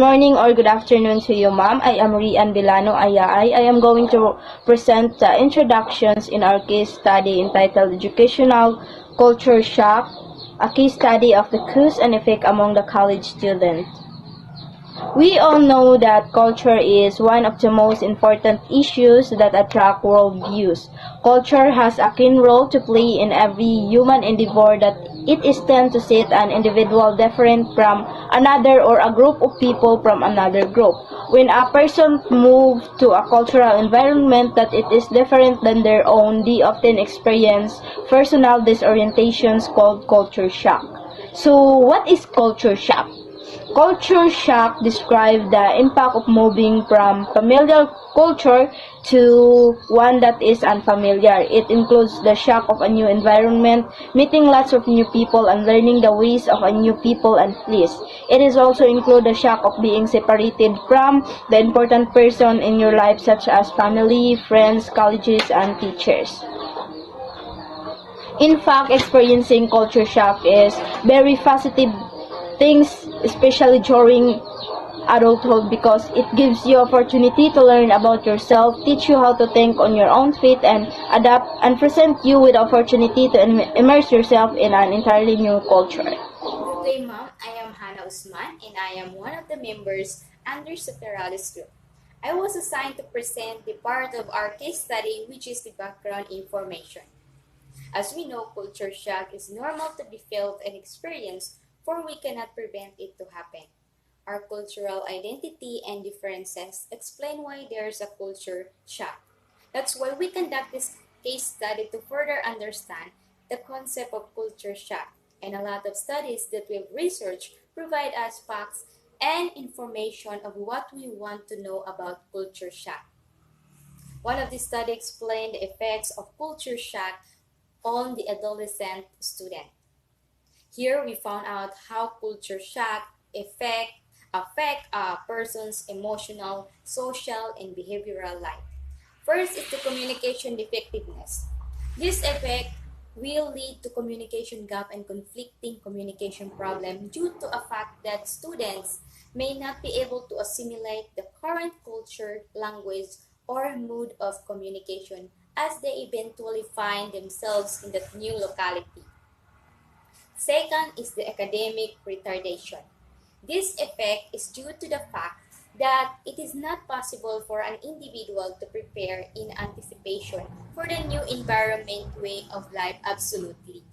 morning or good afternoon to you, ma'am. I am Rian Bilano Ayay. I am going to present the introductions in our case study entitled Educational Culture Shock, a case study of the cause and effect among the college students. We all know that culture is one of the most important issues that attract worldviews. Culture has a key role to play in every human endeavor that it is tend to set an individual different from another or a group of people from another group. When a person moves to a cultural environment that it is different than their own, they often experience personal disorientations called culture shock. So, what is culture shock? Culture shock describes the impact of moving from familiar culture to one that is unfamiliar. It includes the shock of a new environment, meeting lots of new people, and learning the ways of a new people and place. It is also include the shock of being separated from the important person in your life such as family, friends, colleges, and teachers. In fact, experiencing culture shock is very positive things, especially during adulthood, because it gives you opportunity to learn about yourself, teach you how to think on your own feet, and adapt, and present you with opportunity to immerse yourself in an entirely new culture. Good day, ma'am. I am Hannah Usman, and I am one of the members under Superalis Group. I was assigned to present the part of our case study, which is the background information. As we know, culture shock is normal to be felt and experienced, for we cannot prevent it to happen. Our cultural identity and differences explain why there is a culture shock. That's why we conduct this case study to further understand the concept of culture shock, and a lot of studies that we've researched provide us facts and information of what we want to know about culture shock. One of the studies explained the effects of culture shock on the adolescent student. Here we found out how culture shock affect a person's emotional, social, and behavioral life. First is the communication defectiveness. This effect will lead to communication gap and conflicting communication problem due to a fact that students may not be able to assimilate the current culture, language, or mood of communication as they eventually find themselves in that new locality. Second is the academic retardation. This effect is due to the fact that it is not possible for an individual to prepare in anticipation for the new environment way of life absolutely.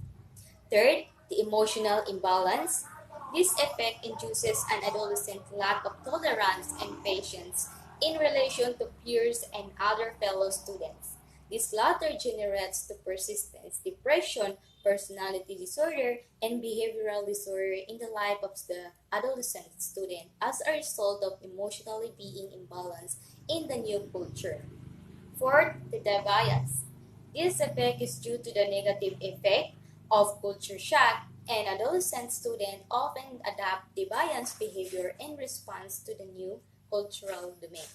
Third, the emotional imbalance. This effect induces an adolescent lack of tolerance and patience in relation to peers and other fellow students. This latter generates to persistence, depression, personality disorder, and behavioral disorder in the life of the adolescent student as a result of emotionally being imbalanced in the new culture. Fourth, the bias. This effect is due to the negative effect of culture shock, and adolescent students often adapt the biased behavior in response to the new cultural domain.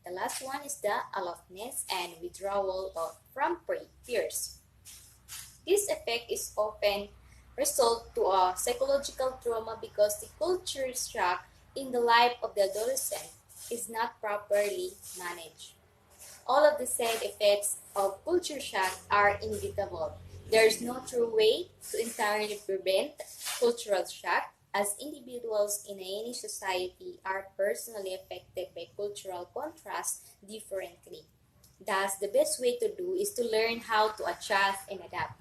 The last one is the aloofness and withdrawal from peers. This effect is often result to a psychological trauma because the culture shock in the life of the adolescent is not properly managed. All of the said effects of culture shock are inevitable. There is no true way to entirely prevent cultural shock, as individuals in any society are personally affected by cultural contrast differently. Thus, the best way to do is to learn how to adjust and adapt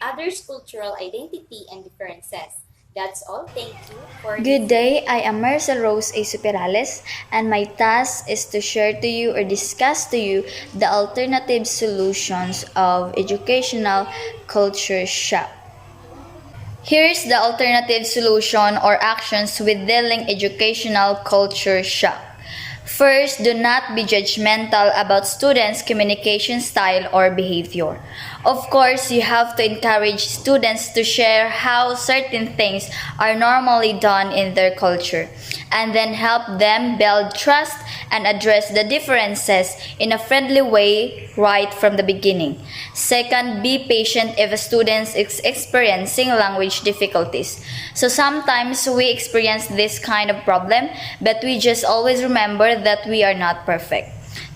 others' cultural identity and differences. That's all. Thank you for Good day, I am Marcel Rose A. Superales, and my task is to share to you or discuss to you the alternative solutions of educational culture shock. Here's the alternative solution or actions with dealing educational culture shock. First, do not be judgmental about students' communication style or behavior. Of course, you have to encourage students to share how certain things are normally done in their culture, and then help them build trust and address the differences in a friendly way right from the beginning. Second, be patient if a student is experiencing language difficulties. So sometimes we experience this kind of problem, but we just always remember that we are not perfect.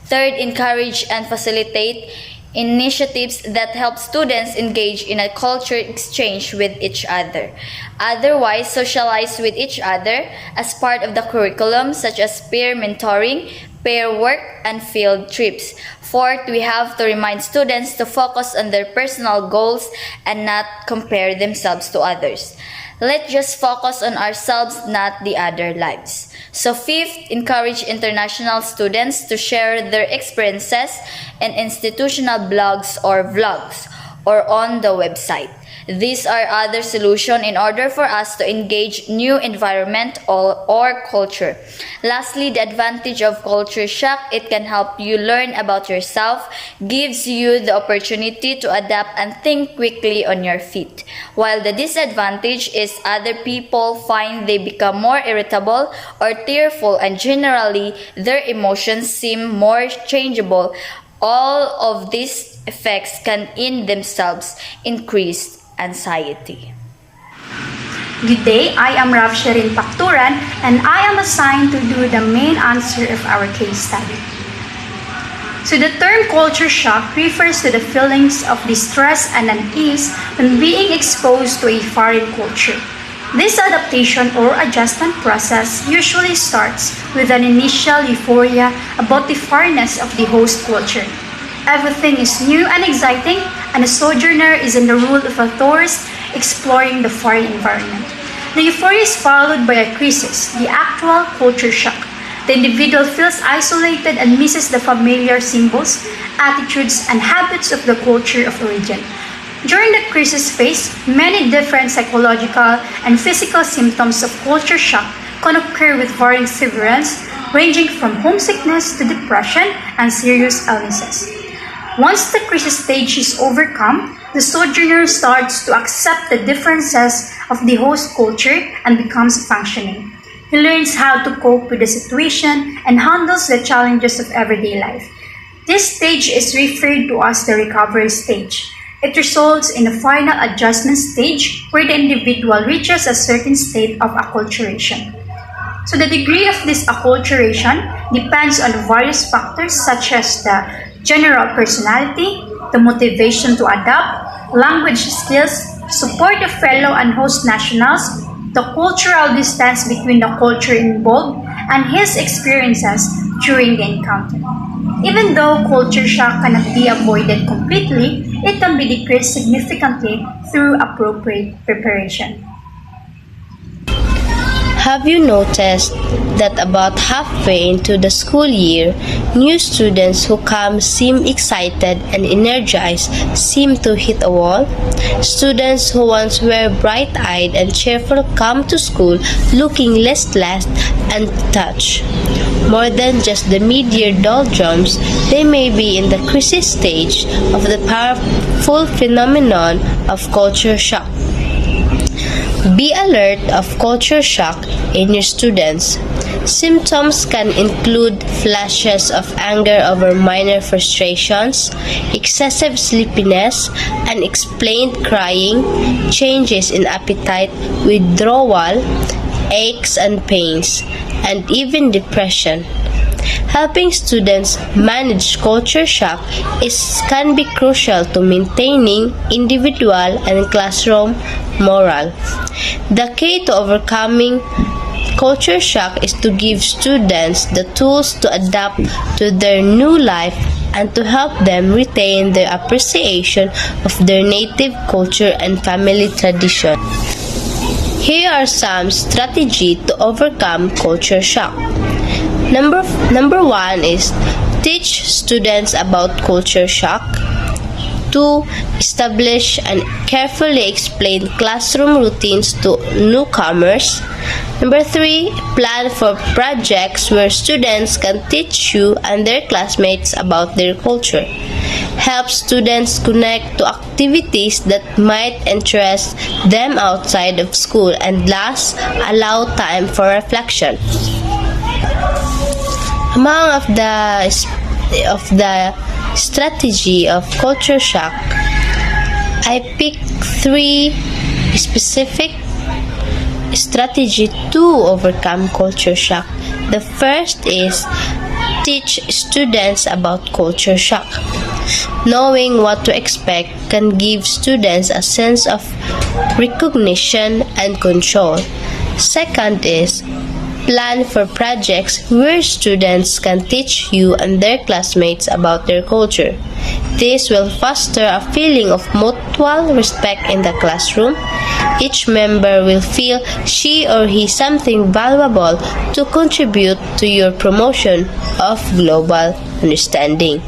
Third, encourage and facilitate initiatives that help students engage in a culture exchange with each other. Otherwise, socialize with each other as part of the curriculum, such as peer mentoring, pair work, and field trips. Fourth, we have to remind students to focus on their personal goals and not compare themselves to others. Let's just focus on ourselves, not the other lives. So fifth, encourage international students to share their experiences in institutional blogs or vlogs or on the website. These are other solutions in order for us to engage new environment or culture. Lastly, the advantage of culture shock, it can help you learn about yourself, gives you the opportunity to adapt and think quickly on your feet. While the disadvantage is other people find they become more irritable or tearful, and generally their emotions seem more changeable. All of these effects can in themselves increase anxiety. Good day, I am Rav Sherin Pakturan and I am assigned to do the main answer of our case study. So the term culture shock refers to the feelings of distress and unease when being exposed to a foreign culture. This adaptation or adjustment process usually starts with an initial euphoria about the foreignness of the host culture. Everything is new and exciting, and a sojourner is in the role of a tourist exploring the foreign environment. The euphoria is followed by a crisis, the actual culture shock. The individual feels isolated and misses the familiar symbols, attitudes, and habits of the culture of origin. During the crisis phase, many different psychological and physical symptoms of culture shock can occur with varying severance, ranging from homesickness to depression and serious illnesses. Once the crisis stage is overcome, the sojourner starts to accept the differences of the host culture and becomes functioning. He learns how to cope with the situation and handles the challenges of everyday life. This stage is referred to as the recovery stage. It results in a final adjustment stage where the individual reaches a certain state of acculturation. So the degree of this acculturation depends on various factors such as the general personality, the motivation to adapt, language skills, support of fellow and host nationals, the cultural distance between the culture involved, and his experiences during the encounter. Even though culture shock cannot be avoided completely, it can be decreased significantly through appropriate preparation. Have you noticed that about halfway into the school year, new students who come seem excited and energized seem to hit a wall? Students who once were bright-eyed and cheerful come to school looking listless and touched. More than just the mid-year doldrums, they may be in the crisis stage of the powerful phenomenon of culture shock. Be alert of culture shock in your students. Symptoms can include flashes of anger over minor frustrations, excessive sleepiness, unexplained crying, changes in appetite, withdrawal, aches and pains, and even depression. Helping students manage culture shock can be crucial to maintaining individual and classroom morale. The key to overcoming culture shock is to give students the tools to adapt to their new life and to help them retain their appreciation of their native culture and family tradition. Here are some strategies to overcome culture shock. Number one is teach students about culture shock. 2. Establish and carefully explain classroom routines to newcomers. Number 3. Plan for projects where students can teach you and their classmates about their culture. Help students connect to activities that might interest them outside of school. And last, allow time for reflection. Among the strategy of culture shock, I pick 3 specific strategy to overcome culture shock. The first is teach students about culture shock. Knowing what to expect can give students a sense of recognition and control. Second is plan for projects where students can teach you and their classmates about their culture. This will foster a feeling of mutual respect in the classroom. Each member will feel she or he something valuable to contribute to your promotion of global understanding.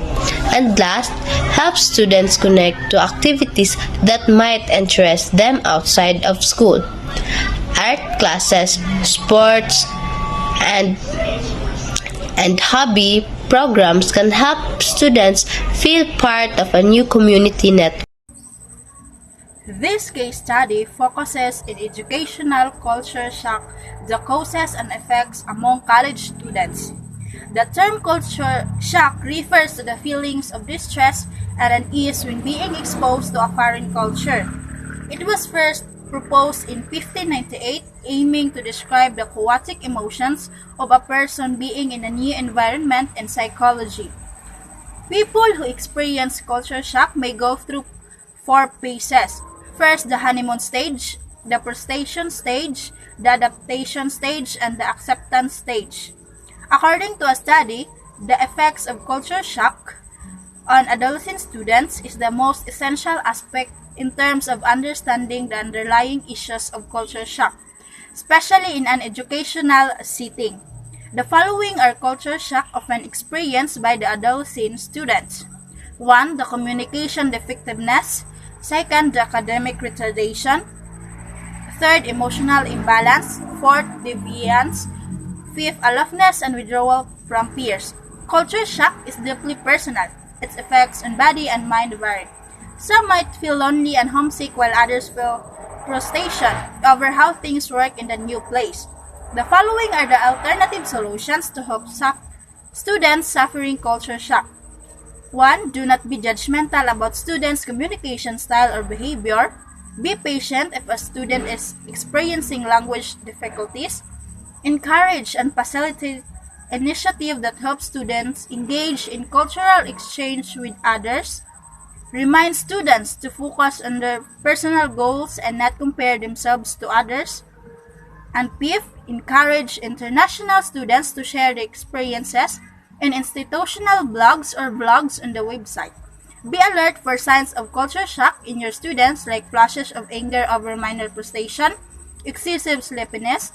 And last, help students connect to activities that might interest them outside of school. Art classes, sports, and hobby programs can help students feel part of a new community network. This case study focuses in educational culture shock, the causes and effects among college students. The term culture shock refers to the feelings of distress and unease when being exposed to a foreign culture. It was first proposed in 1598, aiming to describe the chaotic emotions of a person being in a new environment in psychology. People who experience culture shock may go through 4 phases. First, the honeymoon stage, the frustration stage, the adaptation stage, and the acceptance stage. According to a study, the effects of culture shock on adolescent students is the most essential aspect in terms of understanding the underlying issues of culture shock, especially in an educational setting. The following are culture shock often experienced by the adolescent students. 1. The communication defectiveness. 2. The academic retardation. 3. Emotional imbalance. 4. Deviance. 5. Aloofness and withdrawal from peers. Culture shock is deeply personal. Its effects on body and mind vary. Some might feel lonely and homesick while others feel frustration over how things work in the new place. The following are the alternative solutions to help students suffering culture shock. 1. Do not be judgmental about students' communication style or behavior. Be patient if a student is experiencing language difficulties. Encourage and facilitate initiatives that help students engage in cultural exchange with others. Remind students to focus on their personal goals and not compare themselves to others. And 5. Encourage international students to share their experiences in institutional blogs or blogs on the website. Be alert for signs of culture shock in your students like flashes of anger over minor frustration, excessive sleepiness,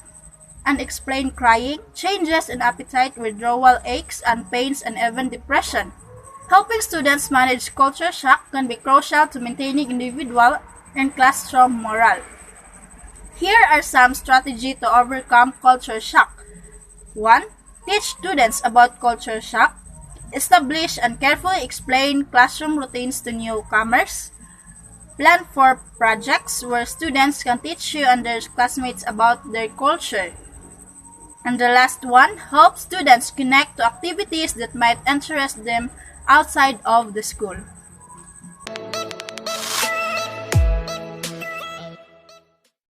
unexplained crying, changes in appetite, withdrawal, aches and pains, and even depression. Helping students manage culture shock can be crucial to maintaining individual and classroom morale. Here are some strategies to overcome culture shock. 1. Teach students about culture shock. Establish and carefully explain classroom routines to newcomers. Plan for projects where students can teach you and their classmates about their culture. And the last one, help students connect to activities that might interest them outside of the school.